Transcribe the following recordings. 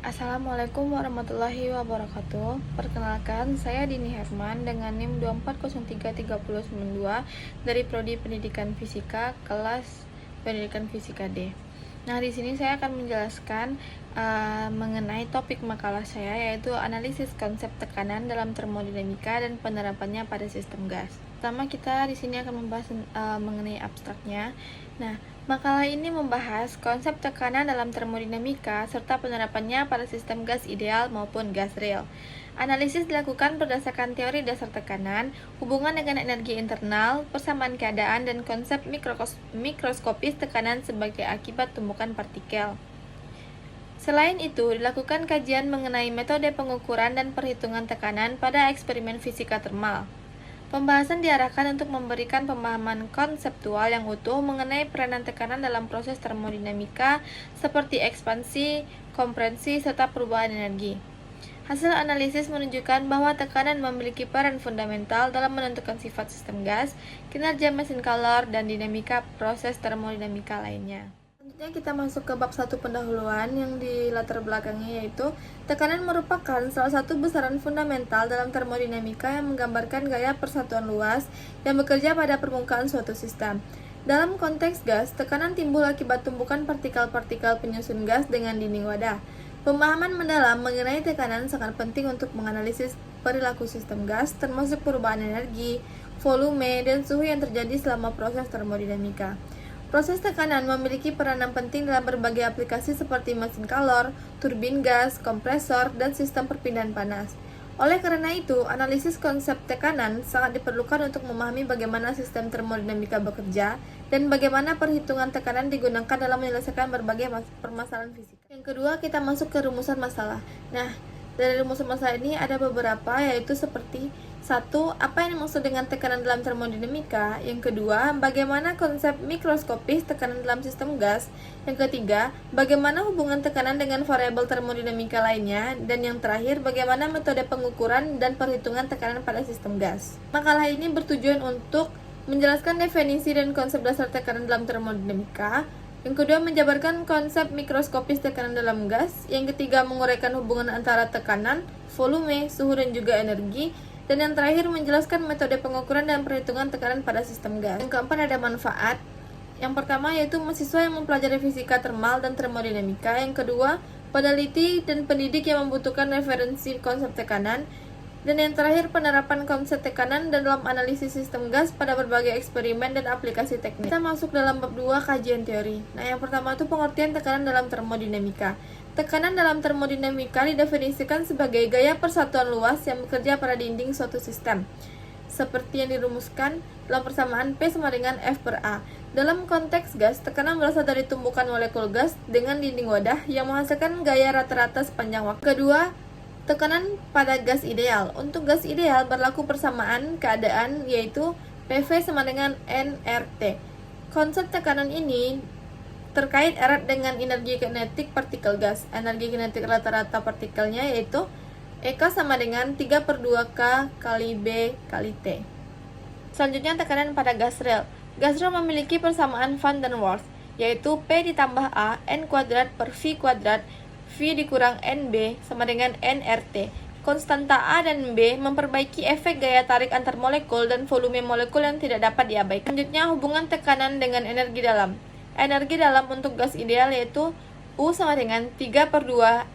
Assalamualaikum warahmatullahi wabarakatuh. Perkenalkan, saya Dini Herman dengan NIM 24033092 dari Prodi Pendidikan Fisika, kelas Pendidikan Fisika D. Nah, di sini saya akan menjelaskan mengenai topik makalah saya, yaitu analisis konsep tekanan dalam termodinamika dan penerapannya pada sistem gas. Pertama, kita di sini akan membahas mengenai abstraknya. Nah, makalah ini membahas konsep tekanan dalam termodinamika serta penerapannya pada sistem gas ideal maupun gas real. Analisis dilakukan berdasarkan teori dasar tekanan, hubungan dengan energi internal, persamaan keadaan, dan konsep mikroskopis tekanan sebagai akibat tumbukan partikel. Selain itu, dilakukan kajian mengenai metode pengukuran dan perhitungan tekanan pada eksperimen fisika termal. Pembahasan diarahkan untuk memberikan pemahaman konseptual yang utuh mengenai peranan tekanan dalam proses termodinamika seperti ekspansi, kompresi, serta perubahan energi. Hasil analisis menunjukkan bahwa tekanan memiliki peran fundamental dalam menentukan sifat sistem gas, kinerja mesin kalor, dan dinamika proses termodinamika lainnya. Selanjutnya kita masuk ke bab 1 pendahuluan yang di latar belakangnya, yaitu tekanan merupakan salah satu besaran fundamental dalam termodinamika yang menggambarkan gaya persatuan luas yang bekerja pada permukaan suatu sistem. Dalam konteks gas, tekanan timbul akibat tumbukan partikel-partikel penyusun gas dengan dinding wadah. Pemahaman mendalam mengenai tekanan sangat penting untuk menganalisis perilaku sistem gas, termasuk perubahan energi, volume, dan suhu yang terjadi selama proses termodinamika. Proses tekanan memiliki peranan penting dalam berbagai aplikasi seperti mesin kalor, turbin gas, kompresor, dan sistem perpindahan panas. Oleh karena itu, analisis konsep tekanan sangat diperlukan untuk memahami bagaimana sistem termodinamika bekerja dan bagaimana perhitungan tekanan digunakan dalam menyelesaikan berbagai permasalahan fisika. Yang kedua, kita masuk ke rumusan masalah. Nah, dari rumusan masalah ini ada beberapa, yaitu seperti 1. Apa yang dimaksud dengan tekanan dalam termodinamika? Yang kedua, bagaimana konsep mikroskopis tekanan dalam sistem gas? Yang ketiga, bagaimana hubungan tekanan dengan variabel termodinamika lainnya? Dan yang terakhir, bagaimana metode pengukuran dan perhitungan tekanan pada sistem gas? Makalah ini bertujuan untuk menjelaskan definisi dan konsep dasar tekanan dalam termodinamika. Yang kedua, menjabarkan konsep mikroskopis tekanan dalam gas. Yang ketiga, menguraikan hubungan antara tekanan, volume, suhu, dan juga energi. Dan yang terakhir, menjelaskan metode pengukuran dan perhitungan tekanan pada sistem gas. Yang keempat, ada manfaat. Yang pertama, yaitu mahasiswa yang mempelajari fisika termal dan termodinamika. Yang kedua, peneliti dan pendidik yang membutuhkan referensi konsep tekanan. Dan yang terakhir, penerapan konsep tekanan dan dalam analisis sistem gas pada berbagai eksperimen dan aplikasi teknis. Kita masuk dalam bab 2, kajian teori. Nah, yang pertama itu pengertian tekanan dalam termodinamika. Tekanan dalam termodinamika didefinisikan sebagai gaya persatuan luas yang bekerja pada dinding suatu sistem, seperti yang dirumuskan dalam persamaan P sama dengan F per A. Dalam konteks gas, tekanan berasal dari tumbukan molekul gas dengan dinding wadah yang menghasilkan gaya rata-rata sepanjang waktu. Kedua, tekanan pada gas ideal. Untuk gas ideal berlaku persamaan keadaan, yaitu PV sama dengan nRT. Konsep tekanan ini terkait erat dengan energi kinetik partikel gas. Energi kinetik rata-rata partikelnya yaitu EK sama dengan 3/2K kali B kali T. Selanjutnya, tekanan pada gas real. Gas real memiliki persamaan Van der Waals, yaitu P ditambah A, N kuadrat per V kuadrat, V dikurang NB sama dengan nRT. Konstanta A dan B memperbaiki efek gaya tarik antar molekul dan volume molekul yang tidak dapat diabaikan. Selanjutnya, hubungan tekanan dengan energi dalam. Energi dalam untuk gas ideal yaitu U sama dengan 3/2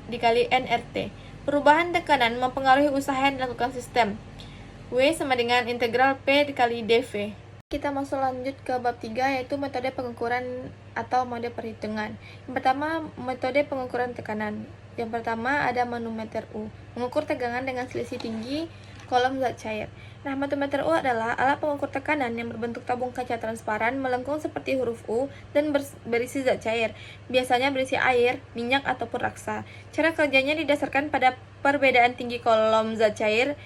dikali nRT. Perubahan tekanan mempengaruhi usaha yang dilakukan sistem. W sama dengan integral P dikali dV. Kita masuk lanjut ke bab 3, yaitu metode pengukuran atau mode perhitungan. Yang pertama, metode pengukuran tekanan. Yang pertama ada manometer U, mengukur tegangan dengan selisih tinggi kolom zat cair. Nah, manometer U adalah alat pengukur tekanan yang berbentuk tabung kaca transparan melengkung seperti huruf U dan berisi zat cair, biasanya berisi air, minyak, ataupun raksa. Cara kerjanya didasarkan pada perbedaan tinggi kolom zat cair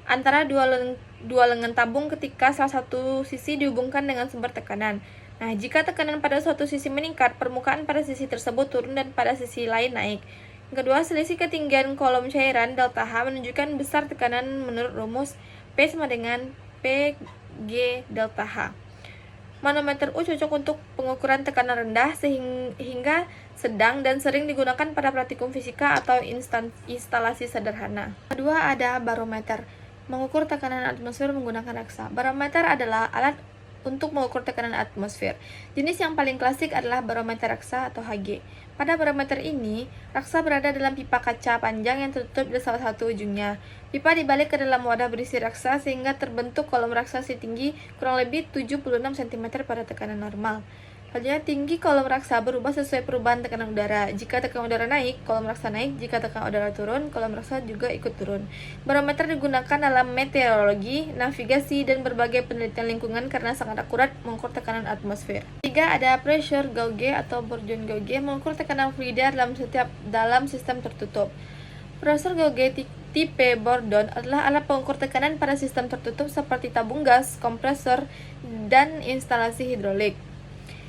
antara dua lengan tabung ketika salah satu sisi dihubungkan dengan sumber tekanan. Nah, jika tekanan pada suatu sisi meningkat, permukaan pada sisi tersebut turun dan pada sisi lain naik. Yang kedua, selisih ketinggian kolom cairan delta H menunjukkan besar tekanan menurut rumus P sama dengan PG delta H. Manometer U cocok untuk pengukuran tekanan rendah hingga sedang dan sering digunakan pada praktikum fisika atau instalasi sederhana. Kedua ada barometer, mengukur tekanan atmosfer menggunakan raksa. Barometer adalah alat untuk mengukur tekanan atmosfer. Jenis yang paling klasik adalah barometer raksa atau Hg. Pada barometer ini, raksa berada dalam pipa kaca panjang yang tertutup di salah satu ujungnya. Pipa dibalik ke dalam wadah berisi raksa sehingga terbentuk kolom raksa setinggi kurang lebih 76 cm pada tekanan normal. Halnya tinggi kolom raksa berubah sesuai perubahan tekanan udara. Jika tekanan udara naik, kolom raksa naik. Jika tekanan udara turun, kolom raksa juga ikut turun. Barometer digunakan dalam meteorologi, navigasi, dan berbagai penelitian lingkungan karena sangat akurat mengukur tekanan atmosfer. Tiga ada pressure gauge atau bourdon gauge, mengukur tekanan fluida dalam sistem tertutup. Pressure gauge tipe bourdon adalah alat pengukur tekanan pada sistem tertutup seperti tabung gas, kompresor, dan instalasi hidrolik.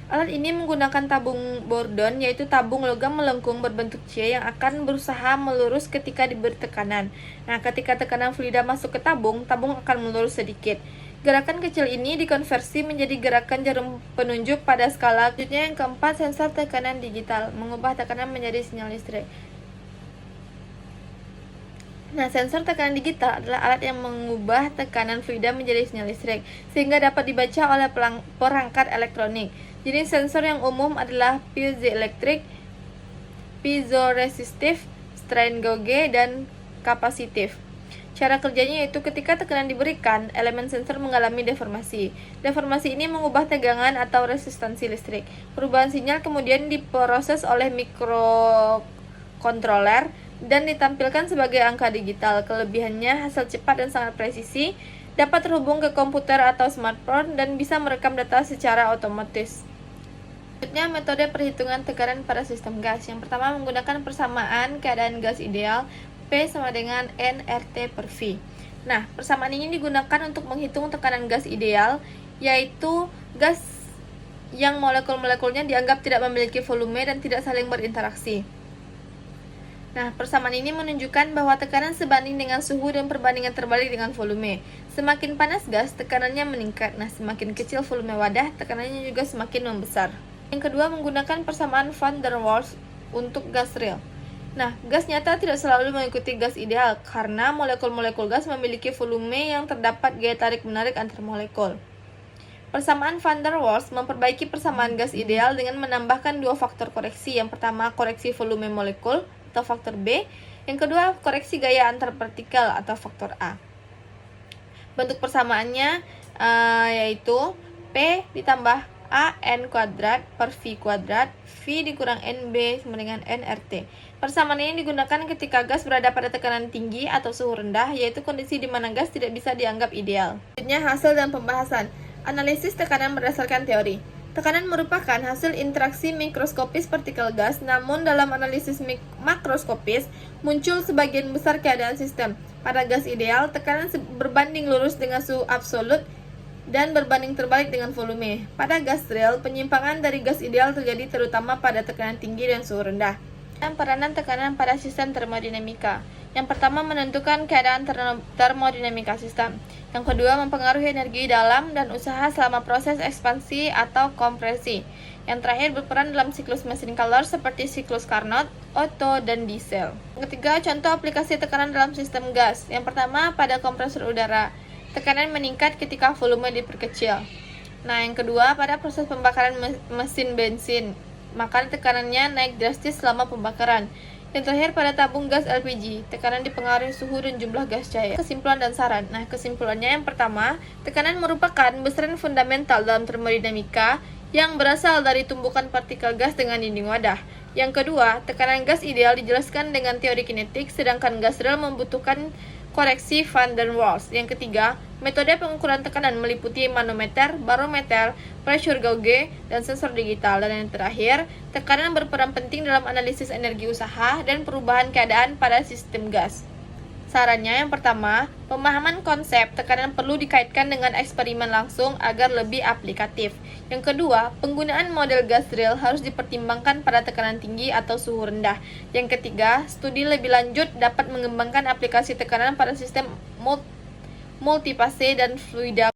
Alat ini menggunakan tabung bourdon, yaitu tabung logam melengkung berbentuk C yang akan berusaha melurus ketika diberi tekanan. Nah, ketika tekanan fluida masuk ke tabung akan melurus sedikit. Gerakan kecil ini dikonversi menjadi gerakan jarum penunjuk pada skala. Selanjutnya yang keempat, sensor tekanan digital, mengubah tekanan menjadi sinyal listrik. Nah, sensor tekanan digital adalah alat yang mengubah tekanan fluida menjadi sinyal listrik, sehingga dapat dibaca oleh perangkat elektronik. Jenis sensor yang umum adalah piezoelektrik, piezoresistif, strain gauge, dan kapasitif. Cara kerjanya yaitu ketika tekanan diberikan, elemen sensor mengalami deformasi. Deformasi ini mengubah tegangan atau resistansi listrik. Perubahan sinyal kemudian diproses oleh mikrokontroler dan ditampilkan sebagai angka digital. Kelebihannya hasil cepat dan sangat presisi, dapat terhubung ke komputer atau smartphone, dan bisa merekam data secara otomatis. Selanjutnya, metode perhitungan tekanan pada sistem gas. Yang pertama, menggunakan persamaan keadaan gas ideal, P sama dengan nRT per V. Nah, persamaan ini digunakan untuk menghitung tekanan gas ideal, yaitu gas yang molekul-molekulnya dianggap tidak memiliki volume dan tidak saling berinteraksi. Nah, persamaan ini menunjukkan bahwa tekanan sebanding dengan suhu dan perbandingan terbalik dengan volume. Semakin panas gas, tekanannya meningkat. Nah, semakin kecil volume wadah, tekanannya juga semakin membesar. Yang kedua, menggunakan persamaan van der Waals untuk gas real. Nah, gas nyata tidak selalu mengikuti gas ideal karena molekul-molekul gas memiliki volume yang terdapat gaya tarik-menarik antar molekul. Persamaan van der Waals memperbaiki persamaan gas ideal dengan menambahkan dua faktor koreksi. Yang pertama, koreksi volume molekul atau faktor B. Yang kedua, koreksi gaya antar partikel atau faktor A. Bentuk persamaannya yaitu P ditambah A N kuadrat per V kuadrat, V dikurang NB sama dengan nRT. Persamaan ini digunakan ketika gas berada pada tekanan tinggi atau suhu rendah, yaitu kondisi di mana gas tidak bisa dianggap ideal. Selanjutnya, hasil dan pembahasan. Analisis tekanan berdasarkan teori. Tekanan merupakan hasil interaksi mikroskopis partikel gas, namun dalam analisis makroskopis muncul sebagian besar keadaan sistem. Pada gas ideal, tekanan berbanding lurus dengan suhu absolut dan berbanding terbalik dengan volume. Pada gas real, penyimpangan dari gas ideal terjadi terutama pada tekanan tinggi dan suhu rendah. Dan peranan tekanan pada sistem termodinamika. Yang pertama, menentukan keadaan termodinamika sistem. Yang kedua, mempengaruhi energi dalam dan usaha selama proses ekspansi atau kompresi. Yang terakhir, berperan dalam siklus mesin Carnot seperti siklus Carnot, Otto, dan diesel. Yang ketiga, contoh aplikasi tekanan dalam sistem gas. Yang pertama, pada kompresor udara. Tekanan meningkat ketika volume diperkecil. Nah, yang kedua, pada proses pembakaran mesin bensin, maka tekanannya naik drastis selama pembakaran. Yang terakhir, pada tabung gas LPG, tekanan dipengaruhi suhu dan jumlah gas cair. Kesimpulan dan saran. Nah, kesimpulannya yang pertama, tekanan merupakan besaran fundamental dalam termodinamika yang berasal dari tumbukan partikel gas dengan dinding wadah. Yang kedua, tekanan gas ideal dijelaskan dengan teori kinetik, sedangkan gas real membutuhkan koreksi van der Waals. Yang ketiga, metode pengukuran tekanan meliputi manometer, barometer, pressure gauge, dan sensor digital. Dan yang terakhir, tekanan berperan penting dalam analisis energi usaha dan perubahan keadaan pada sistem gas. Sarannya yang pertama, pemahaman konsep tekanan perlu dikaitkan dengan eksperimen langsung agar lebih aplikatif. Yang kedua, penggunaan model gas real harus dipertimbangkan pada tekanan tinggi atau suhu rendah. Yang ketiga, studi lebih lanjut dapat mengembangkan aplikasi tekanan pada sistem multifase dan fluida.